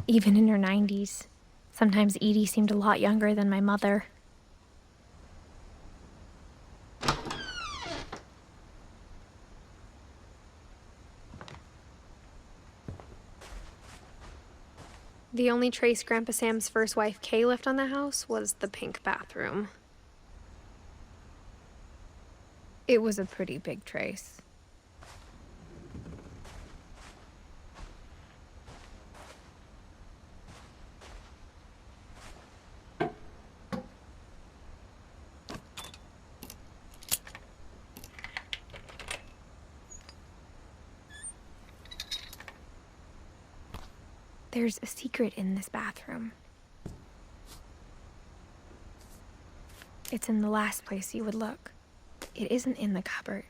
even in her 90s. Sometimes Edie seemed a lot younger than my mother. The only trace Grandpa Sam's first wife, Kay, left on the house was the pink bathroom. It was a pretty big trace. There's a secret in this bathroom. It's in the last place you would look. It isn't in the cupboard.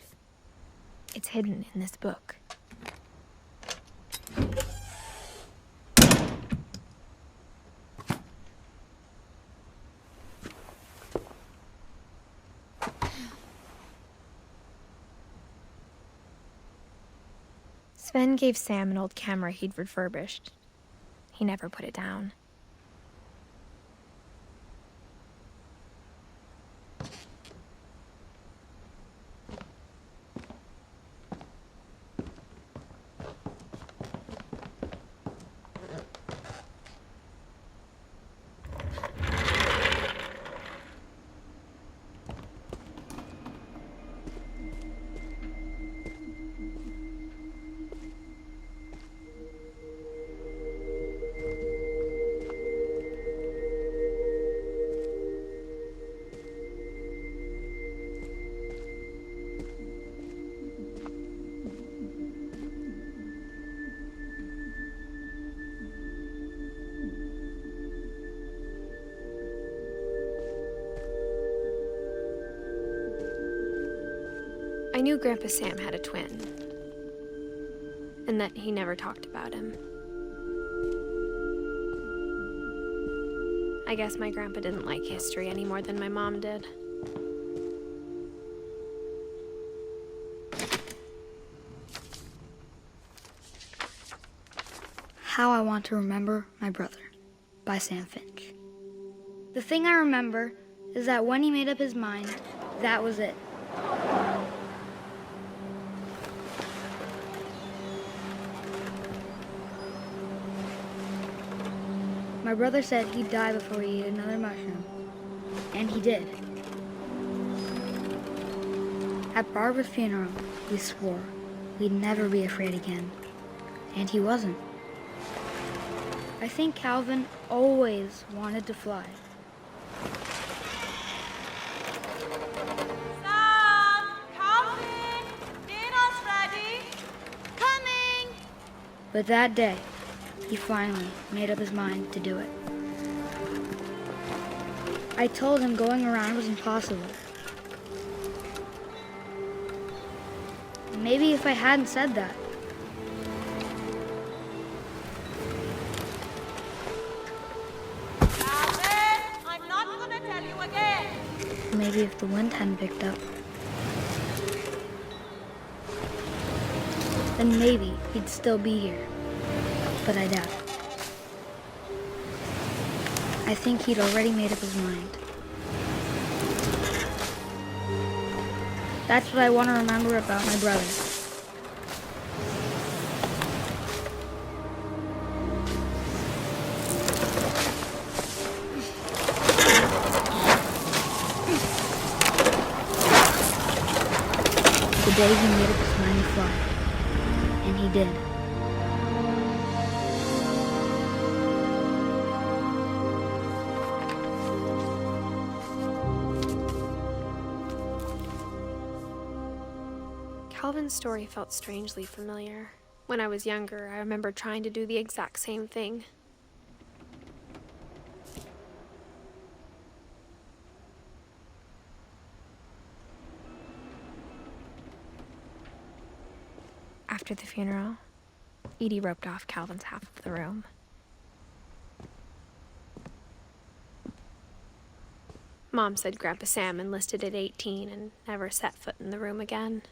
It's hidden in this book. Sven gave Sam an old camera he'd refurbished. He never put it down. I knew Grandpa Sam had a twin, and that he never talked about him. I guess my grandpa didn't like history any more than my mom did. How I Want to Remember My Brother by Sam Finch. The thing I remember is that when he made up his mind, that was it. My brother said he'd die before he ate another mushroom, and he did. At Barbara's funeral, we swore we'd never be afraid again, and he wasn't. I think Calvin always wanted to fly. Sam! Calvin! Dinner's ready! Coming! But that day, he finally made up his mind to do it. I told him going around was impossible. Maybe if I hadn't said that, Calvin! I'm not gonna tell you again! maybe if the wind hadn't picked up, then maybe he'd still be here. But I doubt it. I think he'd already made up his mind. That's what I want to remember about my brother. The day he made up his mind to fly. And he did. Calvin's story felt strangely familiar. When I was younger, I remember trying to do the exact same thing. After the funeral, Edie roped off Calvin's half of the room. Mom said Grandpa Sam enlisted at 18 and never set foot in the room again.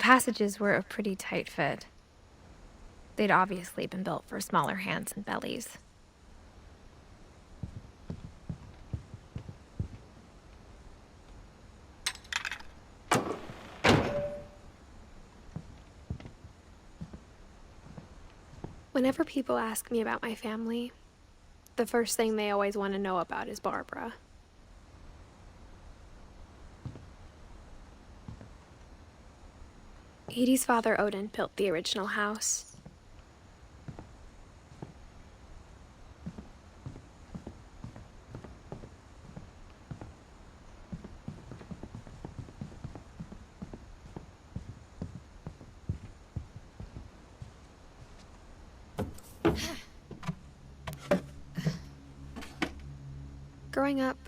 passages were a pretty tight fit. They'd obviously been built for smaller hands and bellies. Whenever people ask me about my family, the first thing they always want to know about is Barbara. Edie's father, Odin, built the original house. Growing up,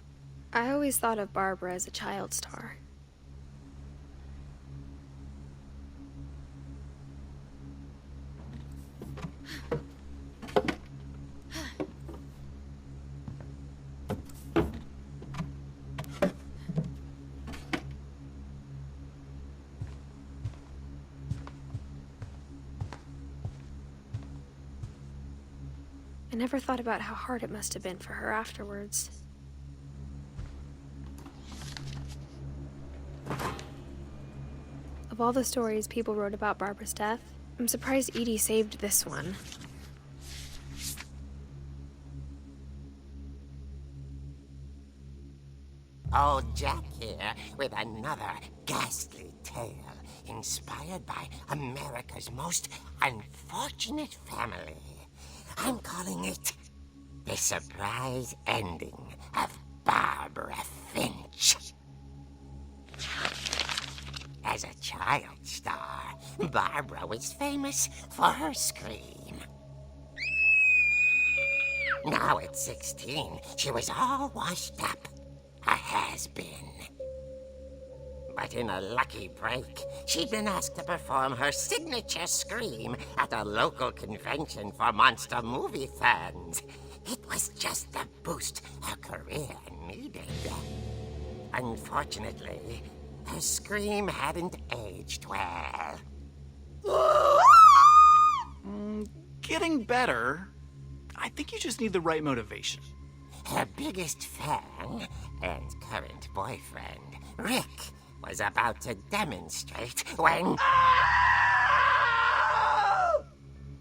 I always thought of Barbara as a child star. I never thought about how hard it must have been for her afterwards. Of all the stories people wrote about Barbara's death, I'm surprised Edie saved this one. Old Jack here with another ghastly tale inspired by America's most unfortunate family. I'm calling it The Surprise Ending of Barbara Finch. As a child star, Barbara was famous for her scream. Now at 16, she was all washed up, a has-been. But in a lucky break, she'd been asked to perform her signature scream at a local convention for monster movie fans. It was just the boost her career needed. Unfortunately, her scream hadn't aged well. Getting better. I think you just need the right motivation. Her biggest fan and current boyfriend, Rick, was about to demonstrate when...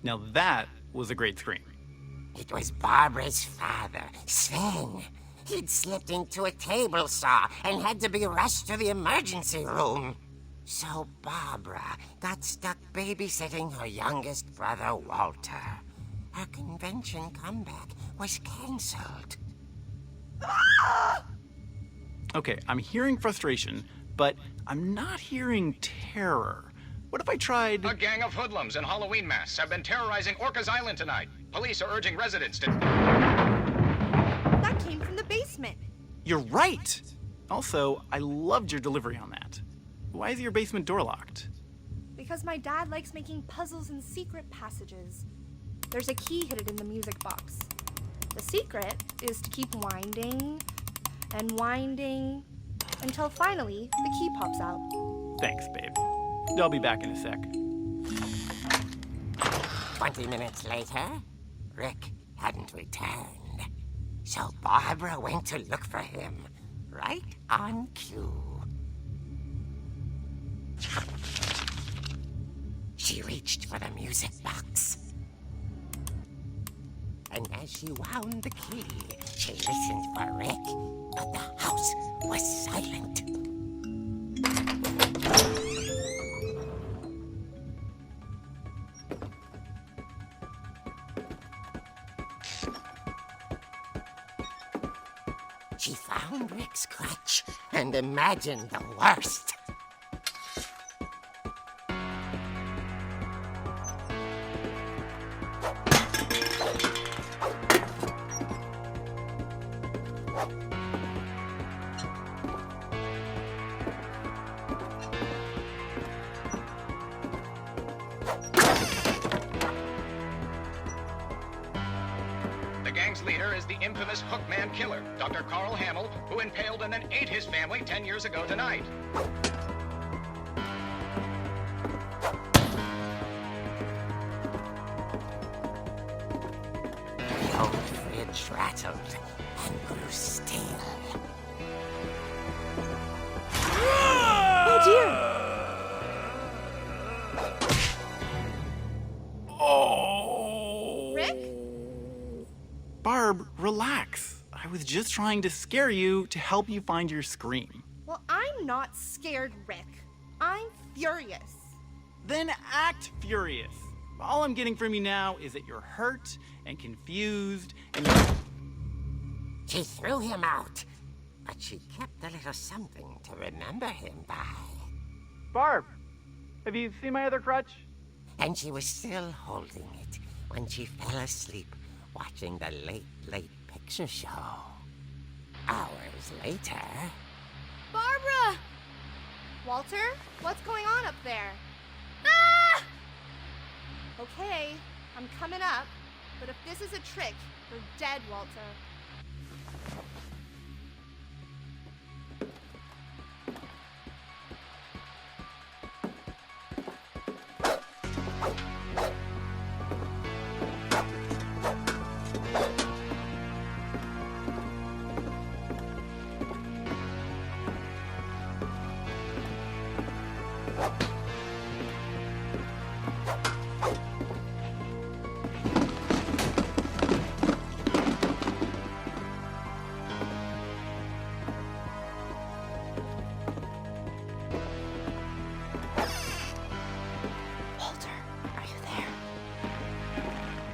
Now that was a great scream. It was Barbara's father, Sven. He'd slipped into a table saw and had to be rushed to the emergency room. So Barbara got stuck babysitting her youngest brother, Walter. Her convention comeback was canceled. Okay, I'm hearing frustration, but I'm not hearing terror. What if I tried... A gang of hoodlums in Halloween masks have been terrorizing Orcas Island tonight. Police are urging residents to... That came from the basement. You're right! Also, I loved your delivery on that. Why is your basement door locked? Because my dad likes making puzzles and secret passages. There's a key hidden in the music box. The secret is to keep winding and winding until finally the key pops out. Thanks, babe. I'll be back in a sec. 20 minutes later, Rick hadn't returned. So Barbara went to look for him, right on cue. She reached for the music box. And as she wound the key, she listened for Rick, but the house was silent. She found Rick's crutch and imagined the worst. The gang's leader is the infamous Hookman killer, Dr. Carl Hamill, who impaled and then ate his family 10 years ago tonight. Finch rattled and grew still. Oh dear! Oh! Rick? Barb, relax. I was just trying to scare you to help you find your scream. Well, I'm not scared, Rick. I'm furious. Then act furious. All I'm getting from you now is that you're hurt and confused and you're... She threw him out, but she kept a little something to remember him by. Barb, have you seen my other crutch? And she was still holding it when she fell asleep watching the late picture show. Hours later... Barbara! Walter, what's going on up there? Ah! Okay, I'm coming up, but if this is a trick, you're dead, Walter.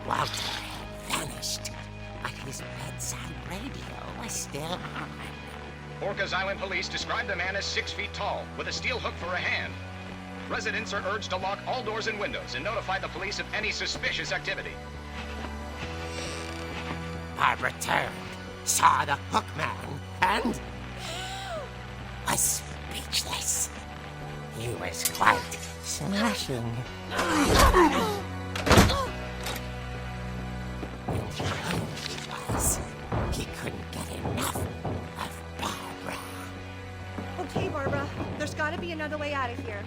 Walter had vanished, but his bedside radio was still on. Orcas Island police describe the man as 6 feet tall, with a steel hook for a hand. Residents are urged to lock all doors and windows and notify the police of any suspicious activity. Barbara turned, saw the hook man, and was speechless. He was quite smashing. And he was. He couldn't get enough of Barbara. Okay, Barbara, there's gotta be another way out of here.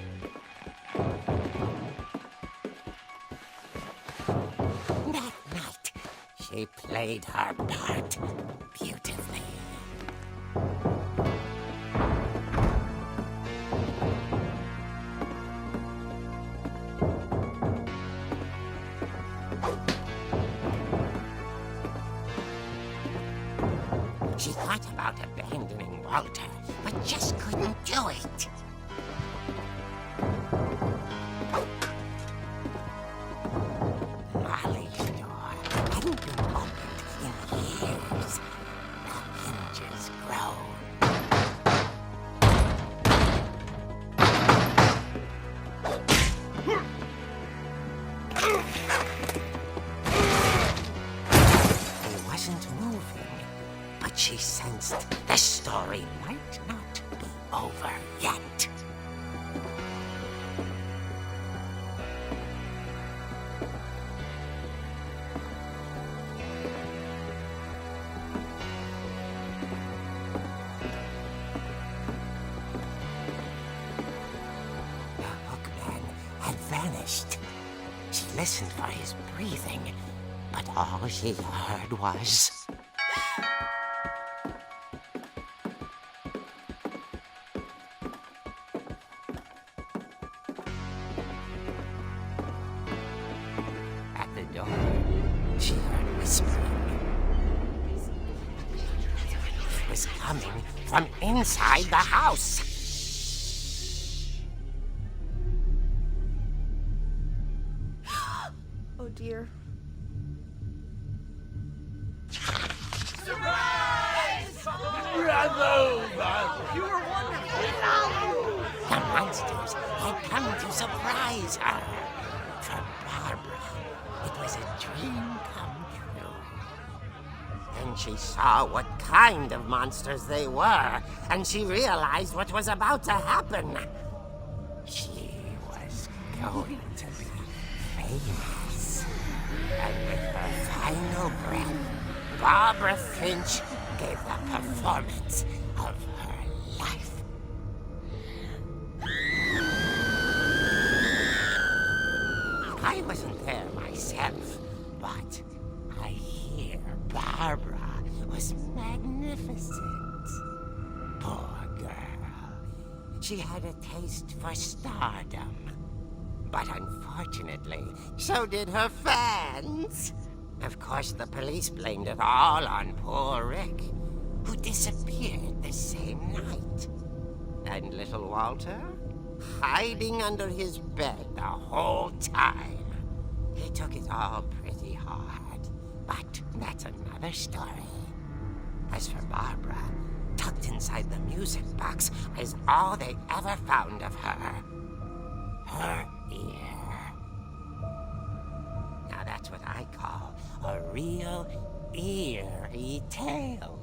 That night, she played her part beautifully. She thought about abandoning Walter, but just couldn't do it. Molly's door hadn't been opened in years. The hinges groaned. He wasn't moving, but she sensed the story might not be over yet. The hookman had vanished. She listened for his breathing, but all she heard was... At the door, she heard whispering. It was coming from inside the house. Oh dear. The monsters had come to surprise her. For Barbara, it was a dream come true. Then she saw what kind of monsters they were, and she realized what was about to happen. She was going to be famous. And with her final breath, Barbara Finch gave the performance of her life. I wasn't there myself, but I hear Barbara was magnificent. Poor girl. She had a taste for stardom. But unfortunately, so did her fans. Of course, the police blamed it all on poor Rick, who disappeared the same night. And little Walter? Hiding under his bed the whole time. He took it all pretty hard, but that's another story. As for Barbara, tucked inside the music box is all they ever found of her. Her ear. Now that's what I call a real eerie tale.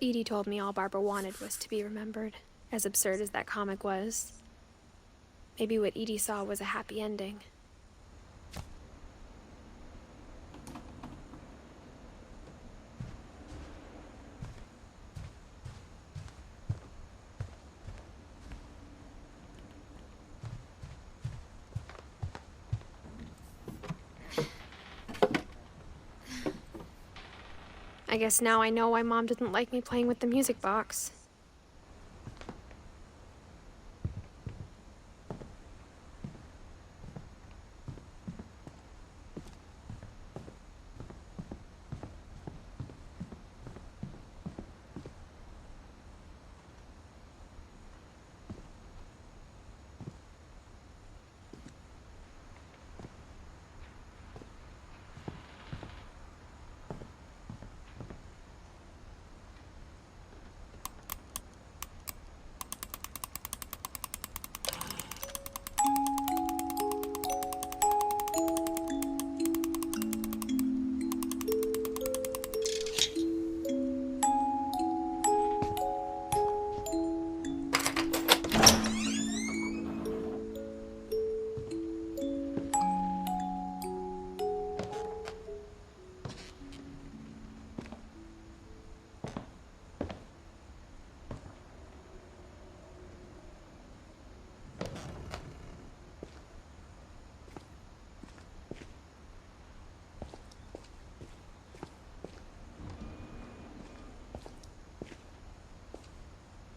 Edie told me all Barbara wanted was to be remembered, as absurd as that comic was. Maybe what Edie saw was a happy ending. I guess now I know why Mom didn't like me playing with the music box.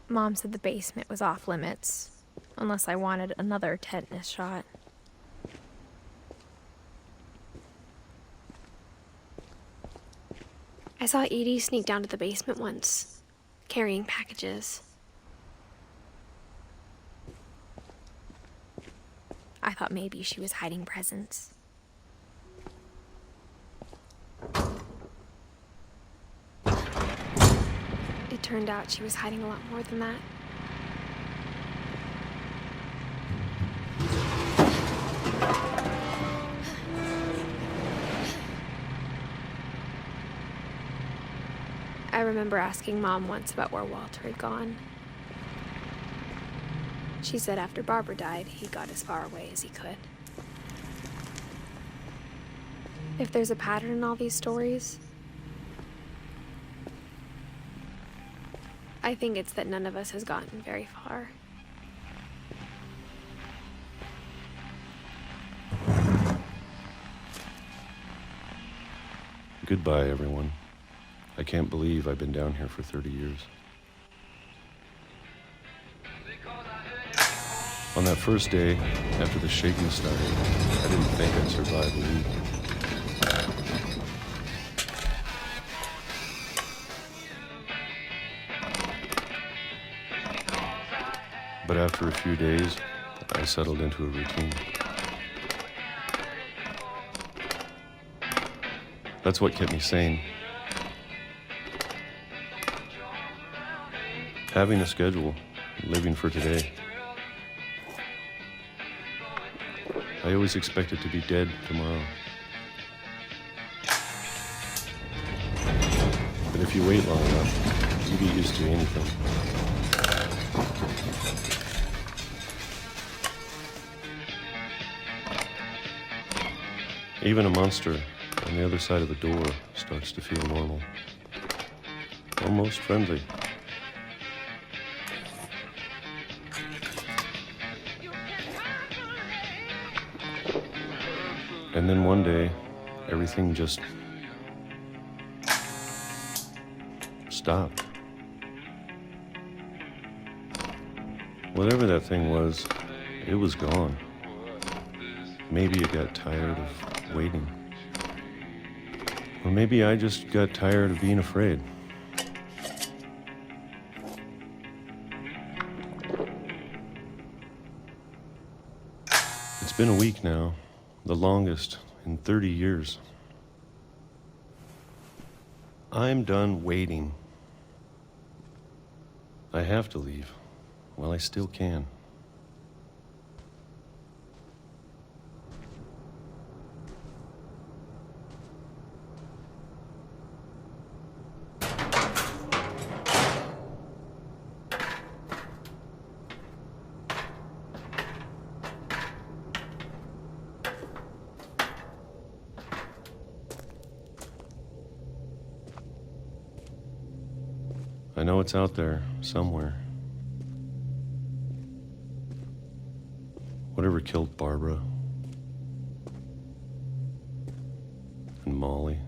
Mom said the basement was off limits, unless I wanted another tetanus shot. I saw Edie sneak down to the basement once, carrying packages. I thought maybe she was hiding presents. It turned out she was hiding a lot more than that. I remember asking Mom once about where Walter had gone. She said after Barbara died, he got as far away as he could. If there's a pattern in all these stories, I think it's that none of us has gotten very far. Goodbye, everyone. I can't believe I've been down here for 30 years. On that first day, after the shaking started, I didn't think I'd survive a week. But after a few days, I settled into a routine. That's what kept me sane. Having a schedule, living for today. I always expected to be dead tomorrow. But if you wait long enough, you get used to anything. Even a monster on the other side of the door starts to feel normal. Almost friendly. And then one day, everything just stopped. Whatever that thing was, it was gone. Maybe it got tired of waiting. Or maybe I just got tired of being afraid. It's been a week now, the longest in 30 years. I'm done waiting. I have to leave while I still can. I know it's out there, somewhere. Whatever killed Barbara and Molly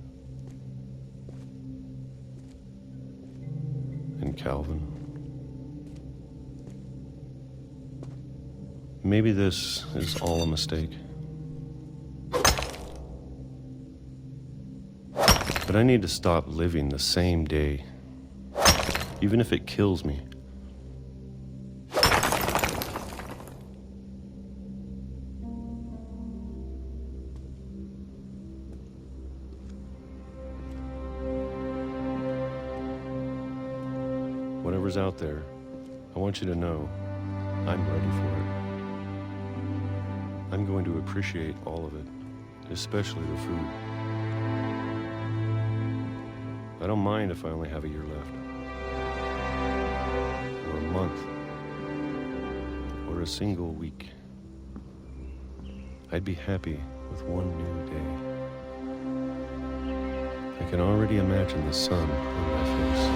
and Calvin. Maybe this is all a mistake. But I need to stop living the same day. Even if it kills me. Whatever's out there, I want you to know I'm ready for it. I'm going to appreciate all of it, especially the food. I don't mind if I only have a year left. Or a month, or a single week. I'd be happy with one new day. I can already imagine the sun on my face.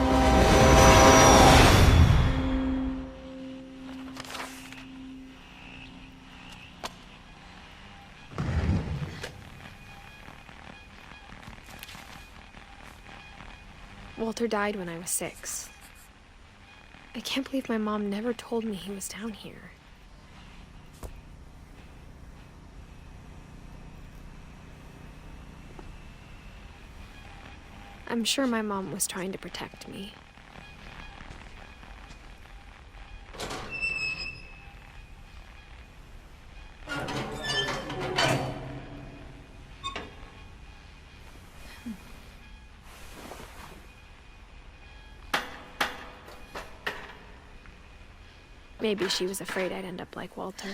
Walter died when I was 6. I can't believe my mom never told me he was down here. I'm sure my mom was trying to protect me. Maybe she was afraid I'd end up like Walter.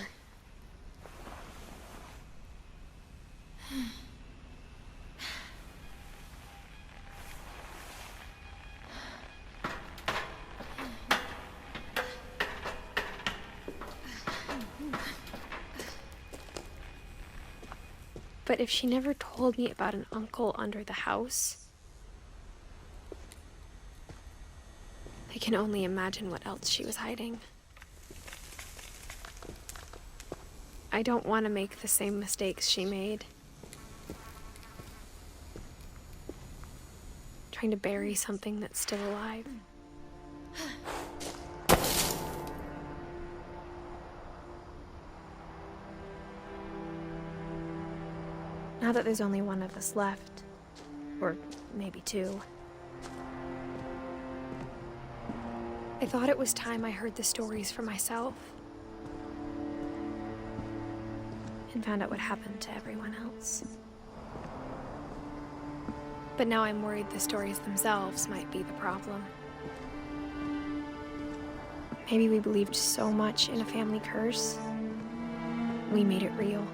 But if she never told me about an uncle under the house, I can only imagine what else she was hiding. I don't want to make the same mistakes she made. Trying to bury something that's still alive. Now that there's only one of us left, or maybe 2, I thought it was time I heard the stories for myself. And found out what happened to everyone else. But now I'm worried the stories themselves might be the problem. Maybe we believed so much in a family curse, we made it real.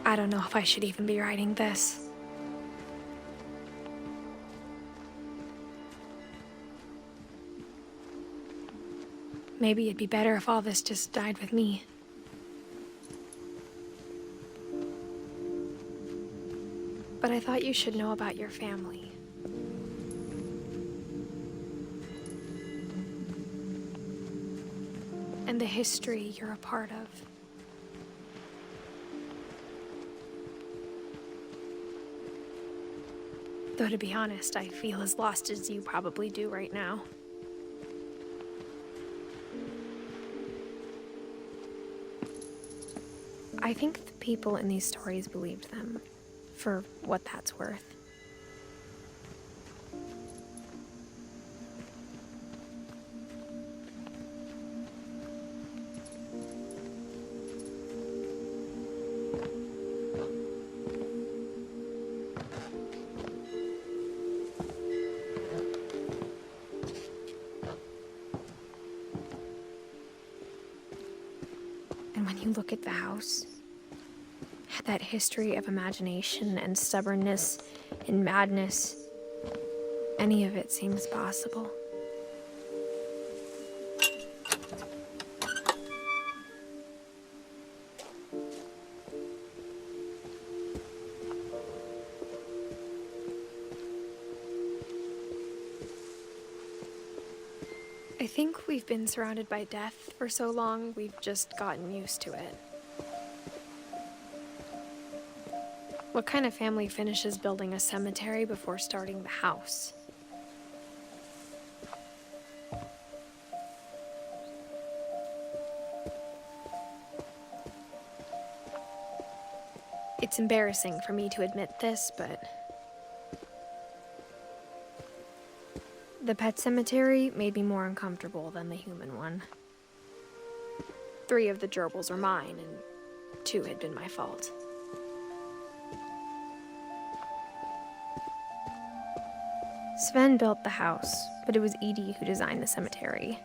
I don't know if I should even be writing this. Maybe it'd be better if all this just died with me. But I thought you should know about your family. And the history you're a part of. Though to be honest, I feel as lost as you probably do right now. I think the people in these stories believed them, for what that's worth. And when you look at the house, that history of imagination and stubbornness and madness, any of it seems possible. I think we've been surrounded by death for so long, we've just gotten used to it. What kind of family finishes building a cemetery before starting the house? It's embarrassing for me to admit this, but the pet cemetery made me more uncomfortable than the human one. 3 of the gerbils were mine, and 2 had been my fault. Sven built the house, but it was Edith who designed the cemetery.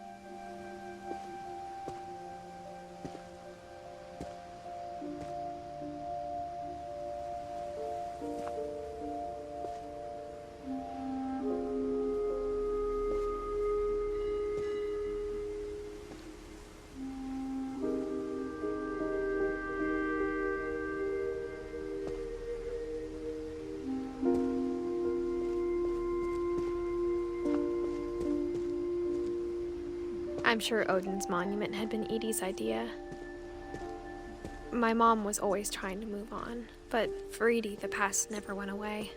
I'm sure Odin's monument had been Edie's idea. My mom was always trying to move on, but for Edie, the past never went away.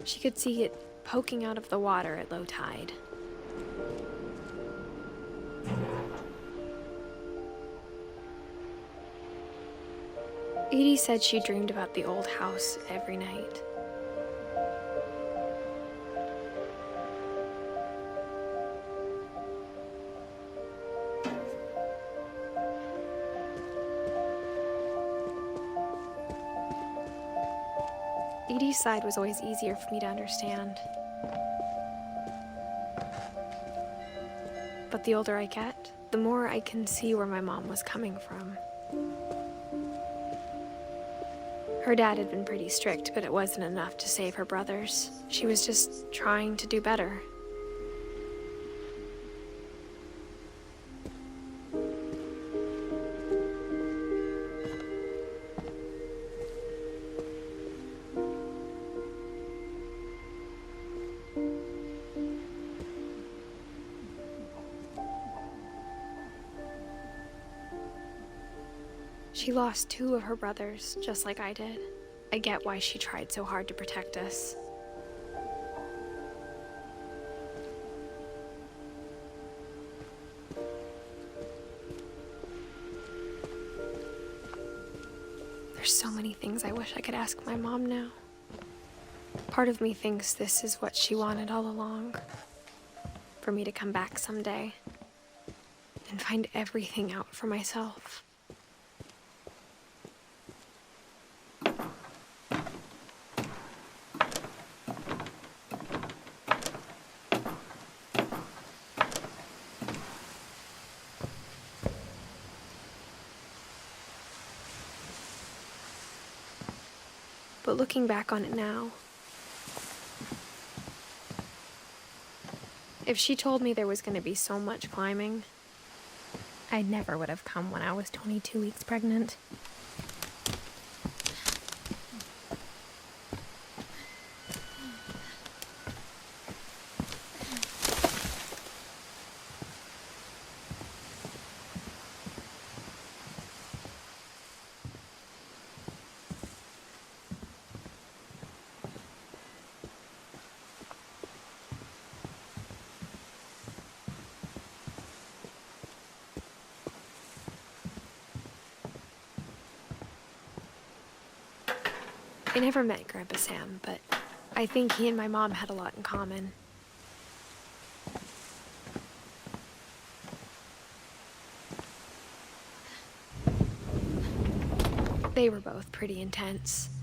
She could see it poking out of the water at low tide. Edie said she dreamed about the old house every night. Edie's side was always easier for me to understand. But the older I get, the more I can see where my mom was coming from. Her dad had been pretty strict, but it wasn't enough to save her brothers. She was just trying to do better. She lost 2 of her brothers, just like I did. I get why she tried so hard to protect us. There's so many things I wish I could ask my mom now. Part of me thinks this is what she wanted all along. For me to come back someday and find everything out for myself. But looking back on it now, If she told me there was going to be so much climbing, I never would have come when I was 22 weeks pregnant. I never met Grandpa Sam, but I think he and my mom had a lot in common. They were both pretty intense.